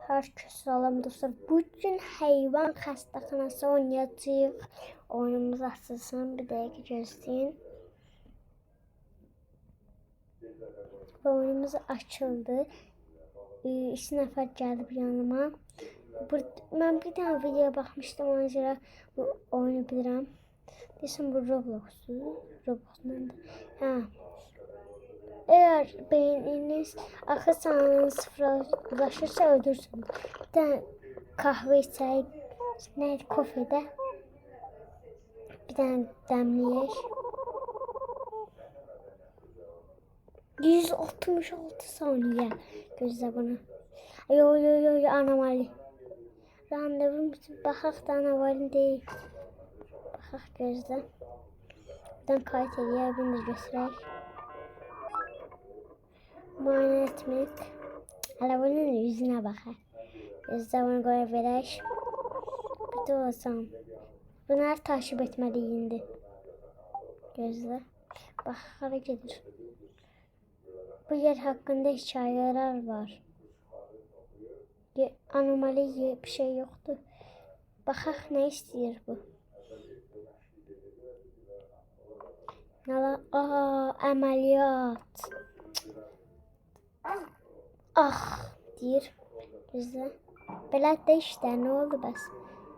Herkes salam dostlar. Bugün hayvan xəstəxanası oynayacağıq. Oyunumuz açılsın. Bir dəqiqə gözləyin. Və oyunumuz açıldı. 2 nəfər gəlib yanıma. Mən bir dənə videoya baxmışdım. Ona görə bu oyunu bilirəm. Desəm bu Roblox'dur. Roblox məndə. Eğer beyniniz akıl sağlığınız sıfırlaşırsa öldürsün. Bir tane kahve içsək, neydi, kofede. Bir tane demleyək. 166 saniye. Gözlə bunu. Yo, anomali. Randevum baxaq da anomali deyil. Baxaq gözlə. Buradan kayıt edeyə, bunu da götürək. Muayene etmek. Hala bunun yüzüne bakar. Zaman göre verək. Bir de olsam. Bunları takip etmeliyindi. Gözlə. Bak hara gedir. Bu yer hakkında hikayeler var. Anomali bir şey yoktu. Baxaq ne istəyir bu. Əməliyyat. Deyir. Gözlə. Belə də işte ne oldu bəs?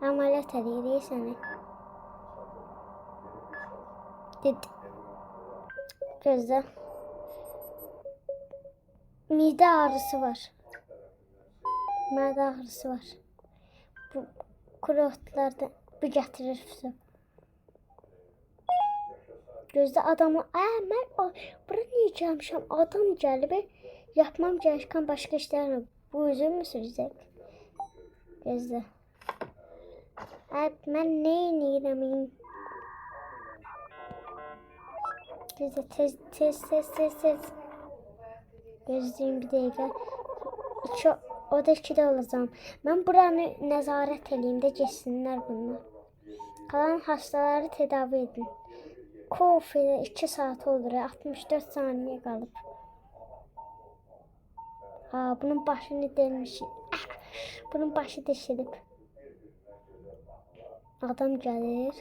Əməliyyat edirik səni. Dedi. Gözlə. Mide ağrısı var. Mədə ağrısı var. Bu kuru otlarda bu gətirir. Gözlə adamı. Mən bura niyə gəlmişəm? Adam gəlib. Yapmam gereken başka işler var. Bu üzüm mü sürecek? Gözlə. Mən nə edirəm? Gözlə tez. Gözləyim bir dəqiqə. O da 2'de olacağım. Mən buranı nəzarət edeyim də geçsinlər bunlar. Qalan hastaları tedavi edin. Kofede 2 saat olur. 64 saniye qalıb. Bunun başını delmiş. Bunun başı deşilib. Adam gəlir.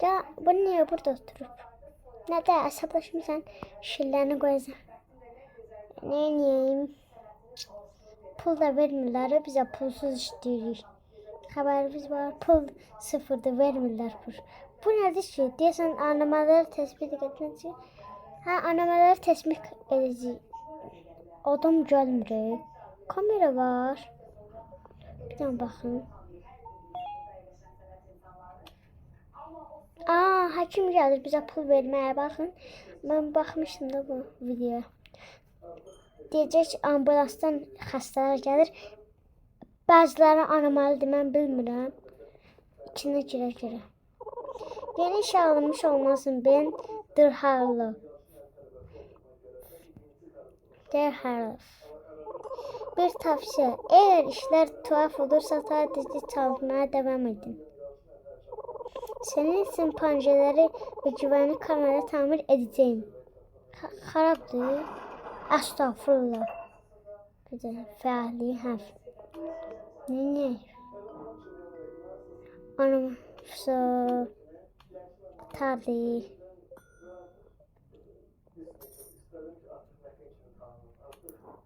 Ya bu niye burada oturub? Nədə əsəbləşmirsən? Şillərini qoyacaq. Neyim? Pul da vermirlər. Bizə pulsuz işləyirik. Xəbərimiz var. Pul sıfırdır. Vermirlər pul. Bu nədir ki? Deyəsən anomaliləri tespit edəcək. Anomaliləri tespit edəcək. Adam gəlmir. Kamera var. Bir tane baxın. Hakim gəlir bizə pul verməyə, baxın. Mən baxmışdım da bu videoya. Deyəcək ambulansdan xəstələr gəlir. Bəziləri anomalidir, mən bilmirəm. İçinə girə. Yeni işe alınmış olmasın. Ben Dırharlı. Bir tavsiye. Eğer işler tuhaf olursa sadece çalışmaya devam edin. Senin için pencereleri ve güvenlik kamera tamir edeceğim. Haraptır. Estağfurullah. Güzel. Feali harf. Ne? Anımsa. Tarih.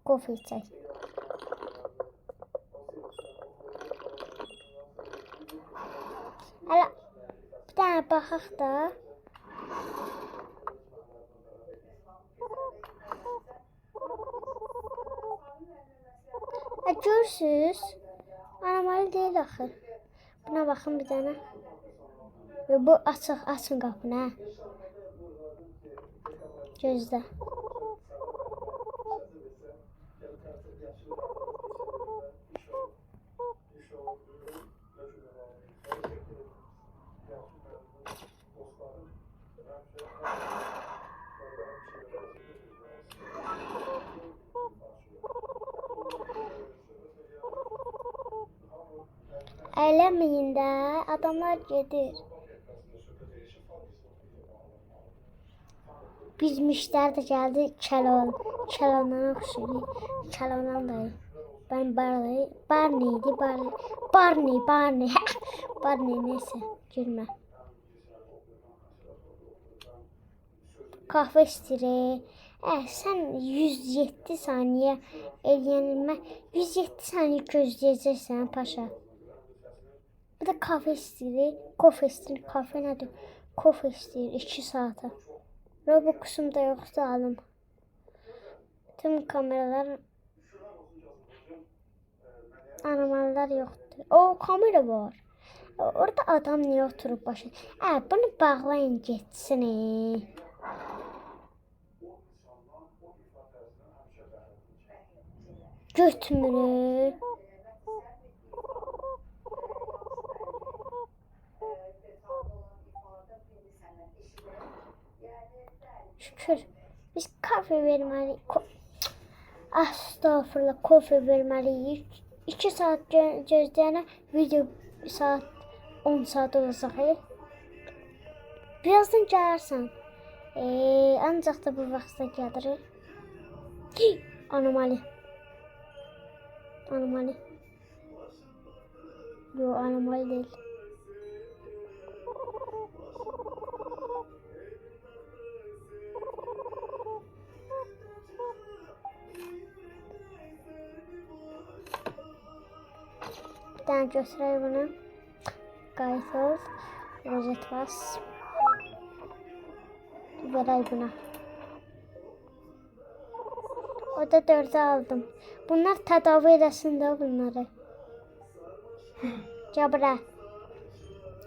Kofi çay. Hala bir tane baxaq da. Görürsünüz. Anomali deyil axı. Buna baxın bir dənə. Bu açın qapını. Gözlə. Eləməyin də, adamlar gedir. Biz müşteri de geldi. Çalondan oxşuyur. Çalondan dayı. Ben Barney'di. Barney. Barney neyse. Gülme. Kahve istiri. Sen 107 saniye eləyənilmə 107 saniye gözləyəcəksən paşa. Bir de kahve istiri. Kahve nədir? Kofe istiri 2 saate. Robux'um da yoksa alım. Tüm kameralar animaller yoktu. O kamera var. Orada adam niye oturup başına? Bunu bağlayın geçsin. Götmürü. Şükür. Biz kahve vermeliyiz. Estağfurullah, kahve vermeliyiz. 2 saat gözləyənə video saat 10 saat olacaq. Birazdan gəlirsən. Ancaq da bu vaxtda gəlir. Anomali. Yo, anomali değil. Bir tane göstereyim bunu. Gayet ol. Rozet bas. Verey buna. O da 4'e aldım. Bunlar tedavi edesin de bunları. Gel buraya.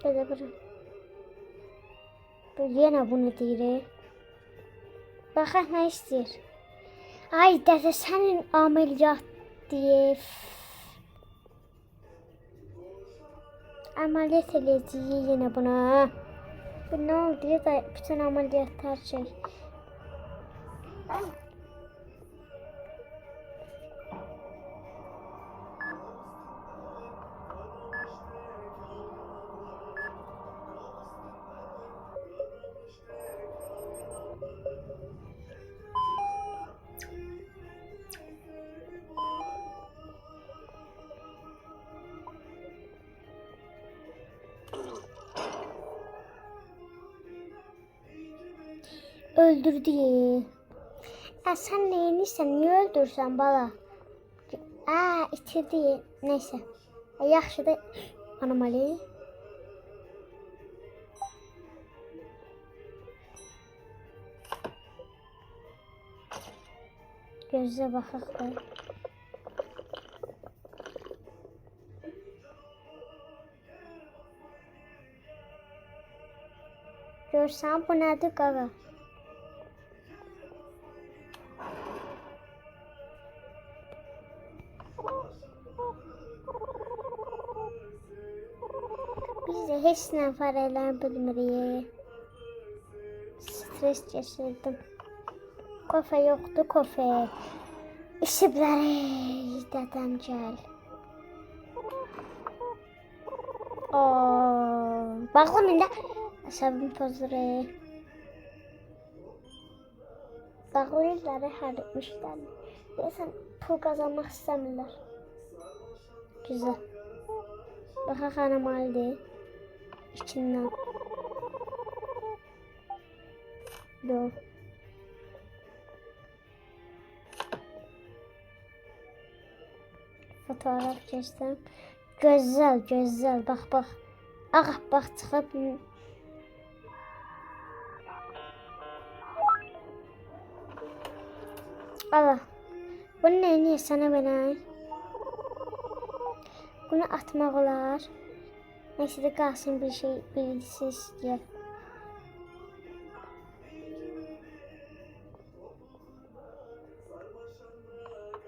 Gel buraya. Yine bunu deyir. Baxaq nə istəyir. Ay dədə sənin ameliyat deyir. Ameliyat edeceğiz yine buna. Bu ne oldu ya da bütün ameliyatlar şey. Öldürdü. Sen neyinsən? Niye öldürsən bala? İtirdi. Neyse. Yaxşı da anomali. Gözlə baxaq da. Görsən bu nədir qaqa? Biz de heç nə fərqlən bilmirik. Stres geçirdim. Kofe yoktu kofe. İşibləri dədəm gəl. Bağlam indi. Əsəbim pozdur. Bağlayırlar hər etmişlər. Deyəsən pul qazanmaq istəmirlər. Güzel. Baxaq anomalidir. İçindən. Yok. Fotoğraf çəkdim. Gözəl. Bax. Bax çıxıb. Allah. Bunu niyə sənə verək? Bunu atmaq olar. Neyse de kalsın bir şey bilgisi istiyor.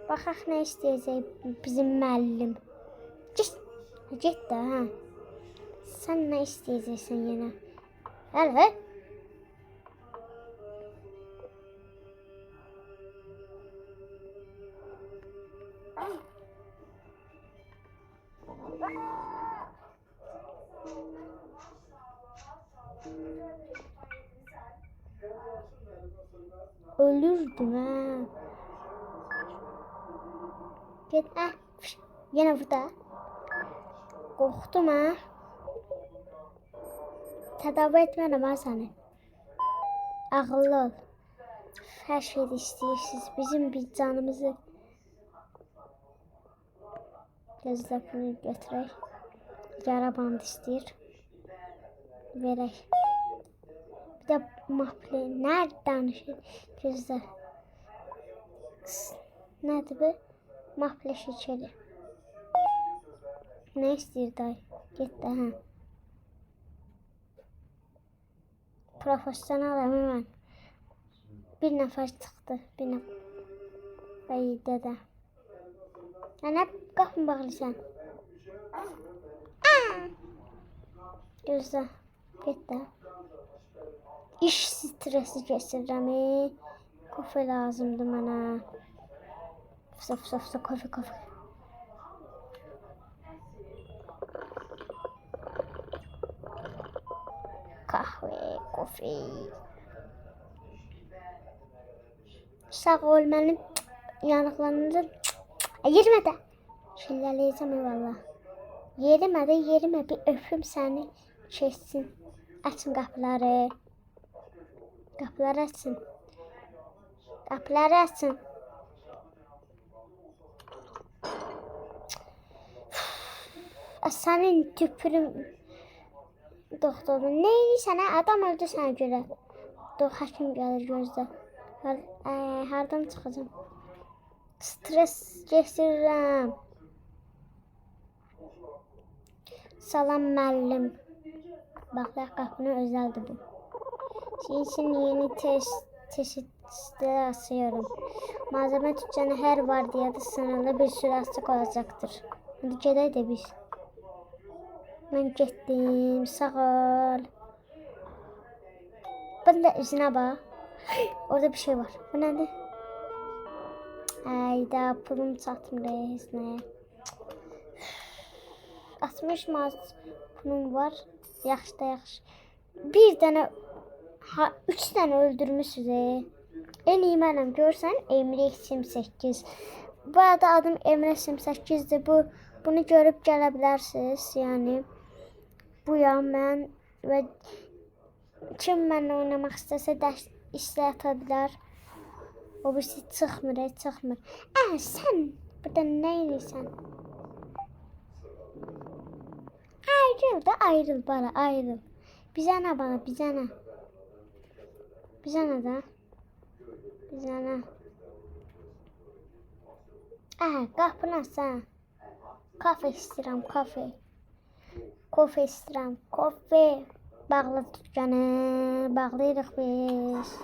Baxaq nə istəyəcək bizim müəllim. Get də ha. Sən nə istəyəcəksən yenə? Hələ. Ölürdüm ha. Git Yenə burada. Qorxdum ha. Tədavi etmərəm ha səni. Ağıllı ol. Hər şeydə istəyirsiniz. Bizim bir canımızı. Gözlə bunu götürək. Yara bandı istəyir. Verək. Bir də maple. Nerede danışır? Gözlə. Nədir bu? Maple şəkəri. Ne istəyir dayı? Get də hə. Profesyonel hemen. Bir nəfər çıxdı. Bir nəfər. Ay dədə. Nə qapını bağlısan? Gözlə. Get də. İş stresi keçirirəm. Kofe lazımdır mənə. Fısa kofe. Kahve, kofe. Sağ ol mənim yanıqlarınızı. Yerimə də. Şillələyəcəm eyvallah. Yerimə bir öpüm səni keçsin. Açın qapıları. Qapıları açın. Qapıları açın. Sənin tüpürüm doktorun. Neyini sənə? Adam öldü sənə görə. Həkim gəlir gözlə. Hardan çıxacam? Stres keçirirəm. Salam müəllim. Bax, qapını özəldir bu. Sizin için yeni çeşitler asıyorum. Malzeme dükkanı her vardiyada sınırlı bir süre açık olacaktır. Hadi gedək də biz. Ben getdim, sağ ol. Ben de üzüne bak. Orada bir şey var. Bu nedir? Ayda pulum çatmır hesneye. 60 maz pulum var. Yaxşı da yaxşı. Bir dənə, 3 dənə öldürmüşsünüz. En iyi mənəm. Görsən, Emre 28. Bu arada adım Emre 28'dir. Bunu görüp gələ bilərsiniz. Yəni buyam mən və kim mənlə oynamaq istəsə istə ata bilər. O birisi çıxmır. Sən burada nə edirsən? Ayrıl bana, ayrıl. Bizə nə bana, bizə nə? Bizə nə də? Bizə nə? Qapını açsan. Kafe istəyirəm, kafe. Kofe istəyirəm, kofe. Bağlı dükkanı, bağlayırıq biz.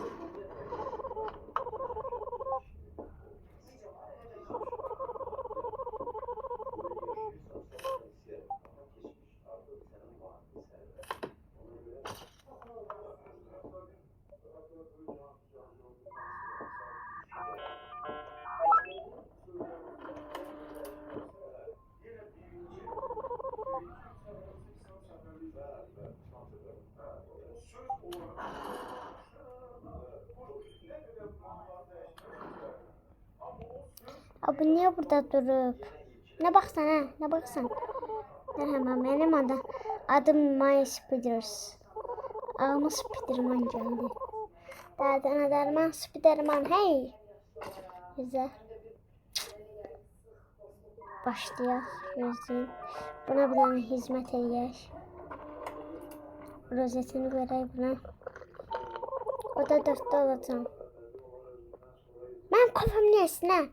Abi niye burada durup? Ne baksan ha? Ne baksan? Merhaba benim adım Maya Spiders. Ağıma Spiderman geldi. Derdine derman Spiderman hey. Güzel. Başlayaq. Gözləyim. Buna bir dənə hizmet eləyək. Rozetini verək buna. O da 4'te olacağım. Ben kafam nesinə?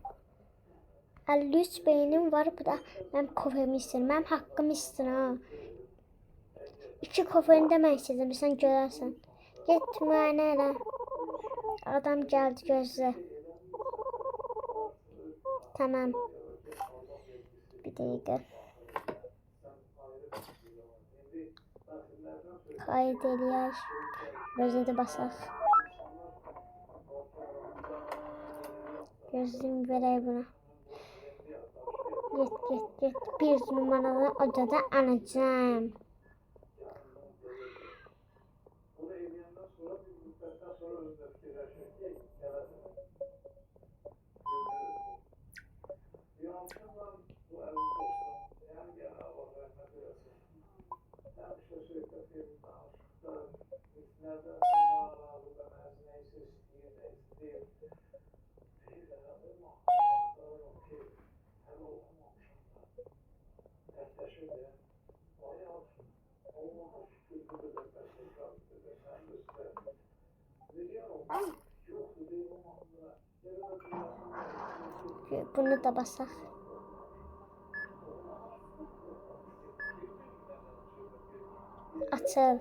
53 beynim var, bu da mən kofemi istəyirəm. Mənim haqqımı istəyirəm. 2 kofeni də mən istəyirəm, sən görərsən. Get müayinə elə. Adam gəldi, gözlə. Tamam. Bir dəqiqə. Kayıt eləyək. Rozeti basaq. Gözlüyüm verək buna. Get. Bir numaralı odada alacağım. Bunu da basaq. Açıl.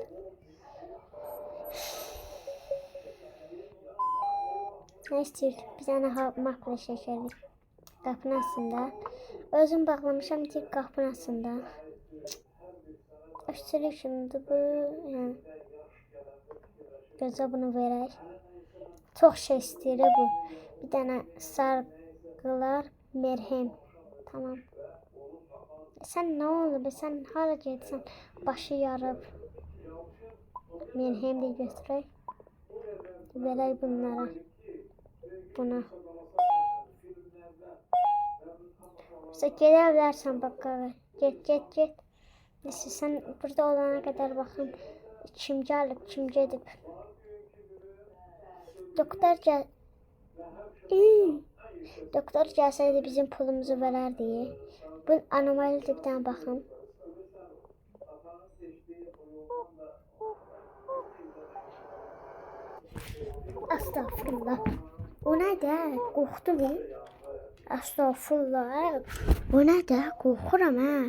Ne istəyir? Bir dənə makro şəkəri. Qapının aslında. Özüm bağlamışam ki qapının aslında. Öştürük şimdi bu. Yəni. Gözə bunu verək. Çox şey istəyir bu. Bir dənə sargılar merhem. Tamam. Sen ne oldu? Sen hala getsən? Başı yarıb. Merhem de götürək. Verək bunlara. Buna. Sen gedə bilərsən bakkala. Get. Neyse sen burada olana kadar bakın. Kim gəlib, kim gedib. Doktor gelseydi bizim pulumuzu vererdi. Bu anomali tipten bakın. Estağfurullah. O ne de? Korktu mu? Estağfurullah. O ne de? Korkuram ha.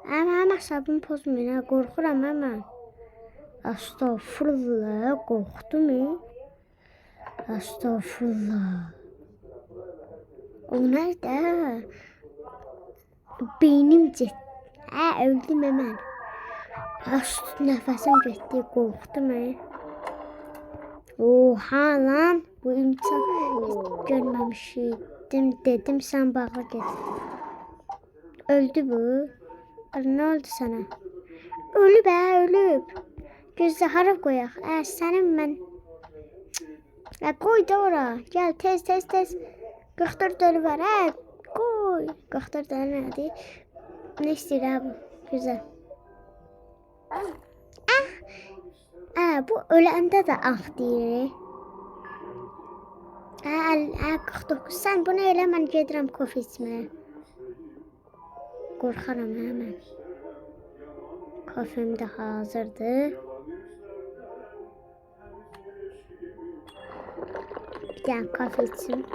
Ama hesabımı pozmayın ha. Korkuram hemen. Estağfurullah. Korktu mu? Estağfurullah. O nerede? Beynim ciddi. Öldüm hemen. Nefesim gitti. Korktum he. Oha lan. Bu insan hiç görmemiştim. Dedim sen bağla git. Öldü bu. Ne oldu sana? Ölü be ölüb. Gözde harap koyak. Senin ben. Koy da ora. Gel tez. 44 ölü var. Koy. 44 ölü nədir? Ne istəyir bu? Güzel. Bu öləndə də ağ deyir. 49. Sən bunu elə mən gedirəm kofe içməyə. Qorxaram hemen. Kofem de hazırdır. Bir kafe içsin.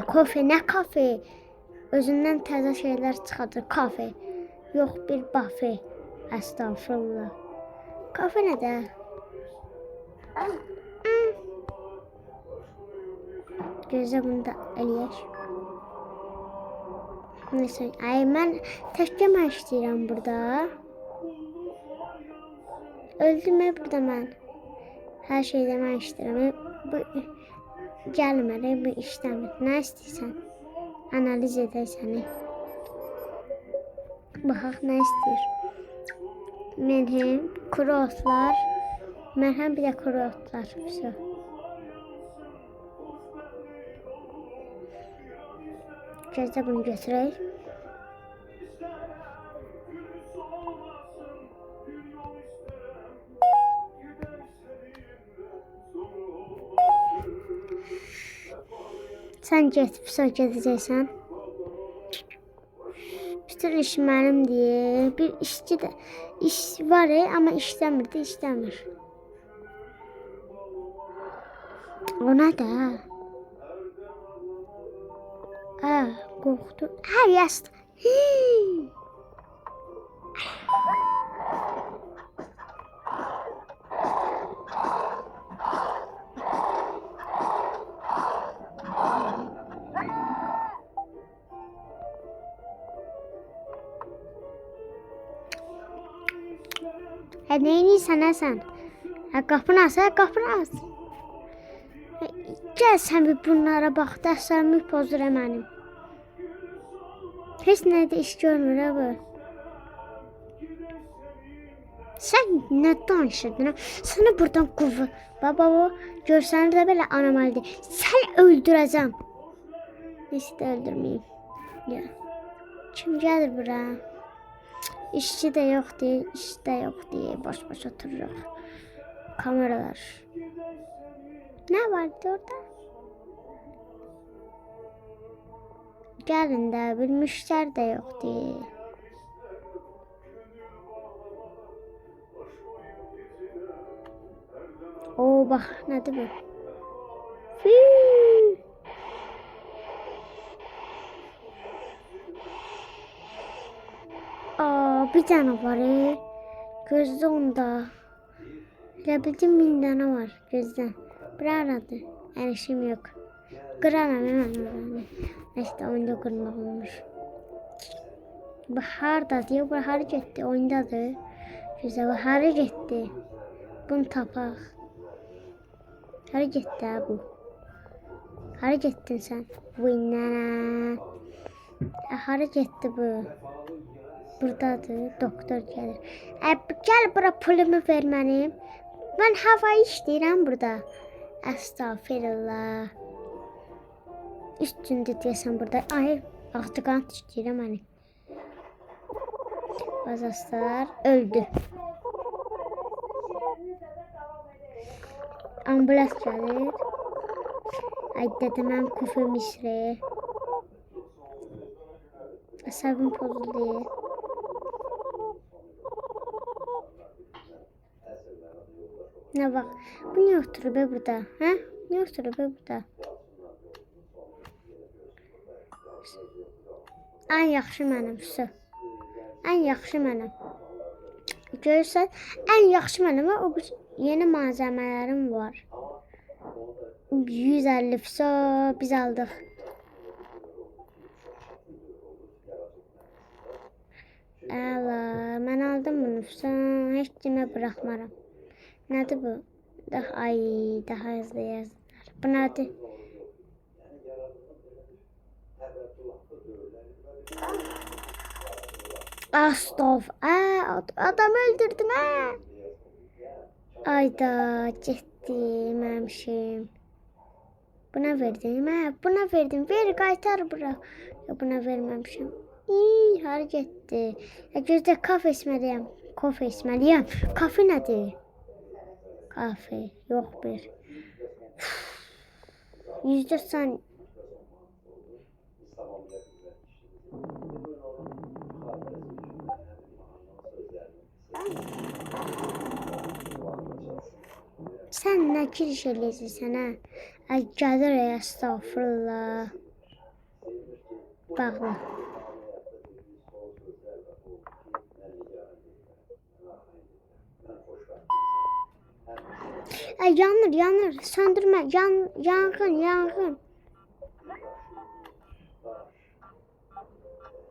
Kofe ne kafe? Özündən təzə şeyler çıxardır. Kafe. Yok bir bafe. Estağfurullah. Kafe ne de? Gözə bunu da eləyək. Neyse. Ay mən təkcə mən işləyirəm burada. Öldüm burada mən. Her şeydə mən işləyirəm. Bu gəlməli, bu işləmir. Nə istəyirsən? Analiz edək səni. Baxaq nə istəyir. Merhem, kuru otlar. Merhem bir de kuru otlar. Все. Gözdə bunu götürək. Sen get, gedəcəksən. Bütün iş mənim diye. Bir işçi de iş var ama işləmir. Ona da. Qorxdu. Yastı. Neyini sen? Qapını as. Gəl sən bir bunlara bax. Dərslərimi pozdur mənim. Heç nədə iş görmür bu. Sən nə danışırdın? Səni buradan qovur. Baba o görsənir də belə anomalidir. Səni öldürəcəm. Neyse də öldürməyim. Ya. Kim gəlir bura? İşçi de yok değil, iş de yok diye boş oturuyor. Kameralar. Ne vardı orada? Gelin de bir müşteri de yok diye. O bak, nədir bu? Fii. Aa, bir tane var. Gözde onda. Elə bildim 1000 dənə var gözdən. Bir aradı. Erişim yok. Kıramam hemen oranı. Neyse oyunda kırmak olmuş. Bahar da diyor. Bahar gitti. Oyundadır. Güzel bahar gitti. Bunu tapak. Hara gitti ha bu. Hara gittin sen? Bu inlere. Hara gitti bu. Buradadır. Doktor gelir. Gel bura pulumu ver mənim. Ben hava işləyirəm burada. Estağfirullah. Üstünde deyəsən burada. Ay, ağcıqan işləyirəm hani. Bazı hastalar öldü. Ambulans gelir. Ay dedim ben kufu misri. Asabım pozuldu. Ne bak. Bu niye oturuyor be burada? Ha? Niye oturuyor be burada? En yaxşı mənim su. En yaxşı mənim. Görürsən, en yaxşı mənim o yeni malzemelerim var. 150 FSO biz aldık. Allah, ben aldım bunu FSO. Hiç kimə bırakmaram. Nedir bu? Ay, daha hızlı yazdılar. Bu nedir? Astof. Adam öldürdün ha. Ayda gittim hemşim. Buna verdim ha. Buna verdim. Ver kaytar bura. Ya buna vermemişim. İyi har gitti. Ya gözde kafe içmeliyim. Kafe içmeliyim. Kafe nedir? Kafe. Yok bir. %90. Sen ne kiriş eləyirsən ha? Ay gəlir ya, estağfurullah. Bağlı. Ay yanır yanır. Söndürme. Yangın yangın.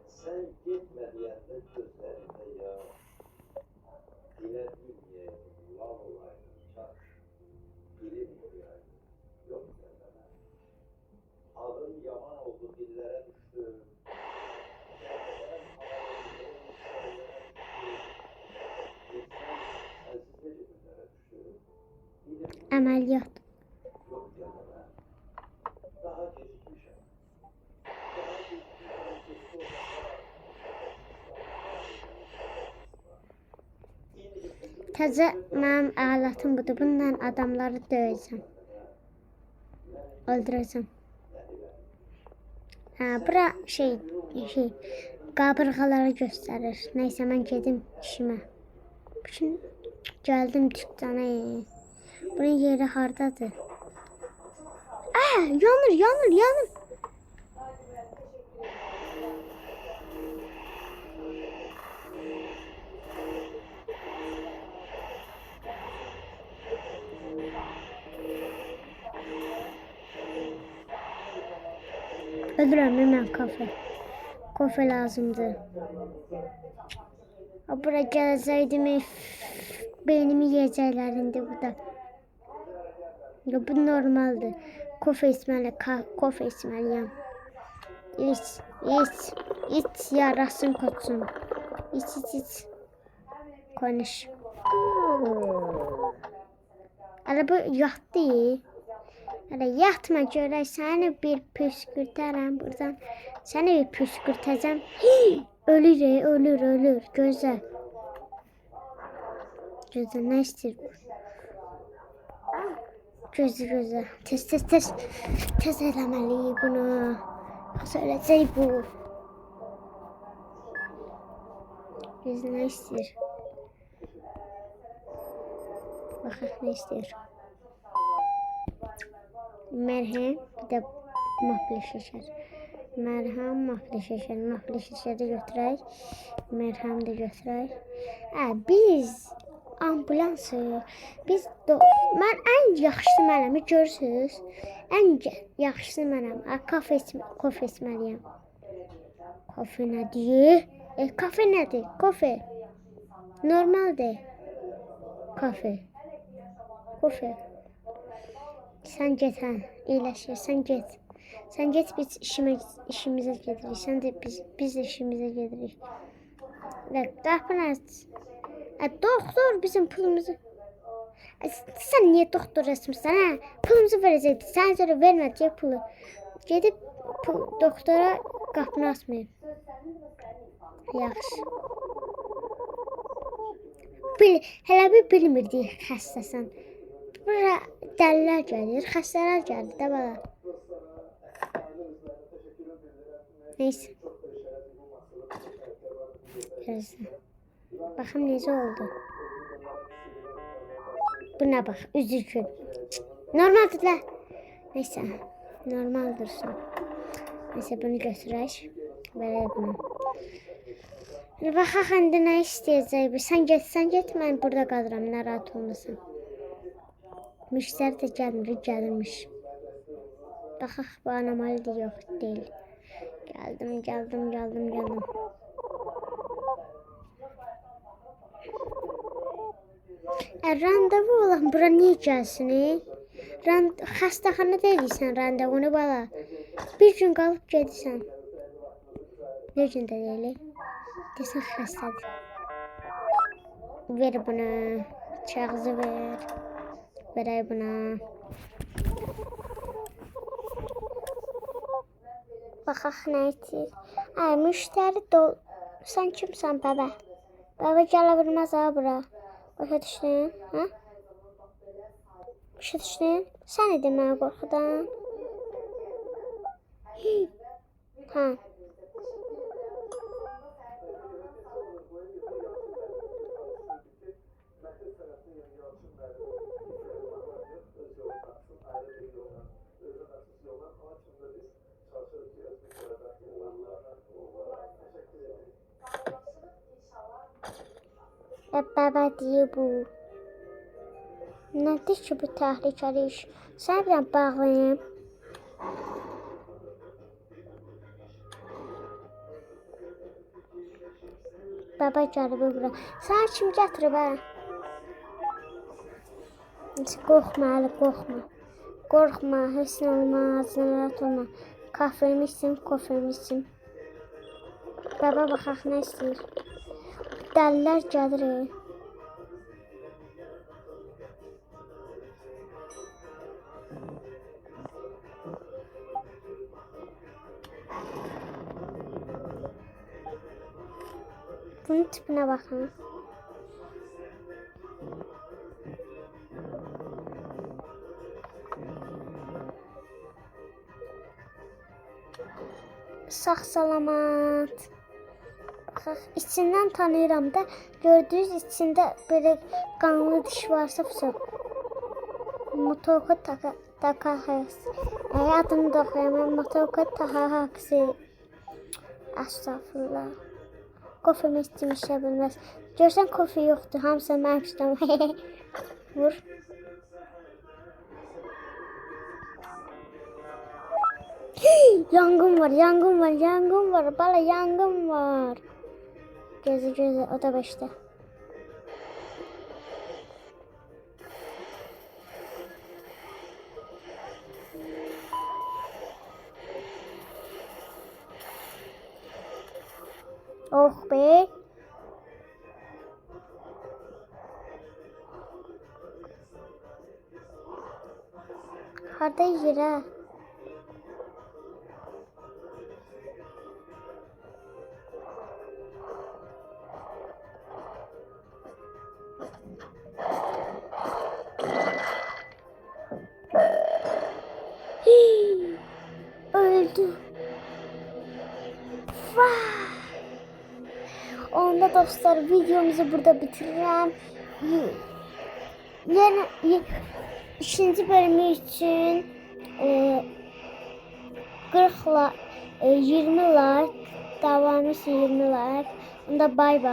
Sen gitme diyende gözlerinde ya. Diledim ye. Vallahi çak. Bilemiyor yani. Yok senden. Adın yaman oldu, dillere düştü. Ameliyat. Təzə mənim əlatım budur. Bununla adamları döyəcəm. Öldürəcəm. Bura şey qabırğaları göstərir. Neyse mən gedim işimə. Şimdi geldim dükkana. Bunun yeri hardadır? Yanır. Öldürəm hemen kafe. Kafe lazımdı. Buraya gəlsəydim beynimi yiyəcəklərindi burada. Ya bu normaldir. Kafe içməliyəm. İç yarasın koçsun. İç. Konuş. Ala bu yatdı. Ala yatma görək səni bir püskürtərəm buradan. Səni bir püskürtəcəm. Ölür. Gözlə. Ne istəyir bu? Gözlə. Tez eləməliyik bunu. Söyləyəcək bu. Gözlə ne istəyir? Baxaq ne istəyir. Merhem, bir de mafli şeker. Merhem, mafli şeker. Mafli şekeri götürək. Merhem de götürək. Biz ambulansı, mən ən yaxşısı mənəm, görürsünüz? Ən yaxşısı mənəm. Kafe içməliyəm. Kafe nədir? Kafe nədir? Kafe. Normaldir. Kafe. Sen get hə, iyiləşir, sen get. Sen get, biz işimizə gedirik. Sen de biz de işimizə gedirik. Qapını aç. Doktor bizim pulumuzu. Sen niye doktor resmisən hə? Pulumuzu verəcəkdi. Sən sonra verməyəcək pulu. Gedib doktora qapını açmayıb. Yaxşı. Hələ bir bilmirdik xəstəsən. Bura dəlilər gəlir, xəstələr gəlir də bala. Neyse. Gözlə. Baxım necə oldu. Buna bax, üzükün. Normaldır la. Neyse, normal dursun. Neyse, bunu götürək. Verək bunu. Baxaq, indi nə istəyəcək bu? Sən get, mən burada qalıram, narahat olmasın. Müştəri də gəlirmiş. Baxaq, bu anomalidir, yox, deyil. Gəldim. Randevu olan bura niyə gəlsin? Xəstəxana deyilsən randevunu bala. Bir gün qalıb gedirsən. Bir gün də deyil. Desən xəstədir. Ver buna. Kağızı ver. Verək buna. Baxaq nə edir? Müştəri Sən kimsən bəbə? Bəbə gələ bilməz ha bura. Başa düşdün? Hə? Başa düşdün? Sən idin mənə qorxudan. Hə. Baba diyor bu. Nədir ki bu təhlükəli iş? Sən bir bağlayayım. Baba gəlib bura. Sən kim gətirib hə? Qorxma hələ, qorxma. Qorxma, heç nə olmaz, narahat olma. Kofemi içsin. Baba baxaq nə istəyir. Dəlilər gəlir. Bunun tipinə baxın. Sağ salamat. İçindən tanıyıram da, gördüyünüz içində belə qanlı diş varsa Motoka Takahasi. Adını da oxuyamam. Motoka Takahasi. Estağfurullah. Kofemi içim işə bilməz. Görsən kofe yoxdur, hamısı mənim işləm. Vur. Yangın var. Bala yangın var. Gözü, o da 5'te. Oh be. Harda yiyir ha? Öldü. Vay. Onda dostlar videomuzu burada bitiriyorum. İkinci bölümü için e, 40 like, 20 like, davamı ise 20 like. Onda bay bay.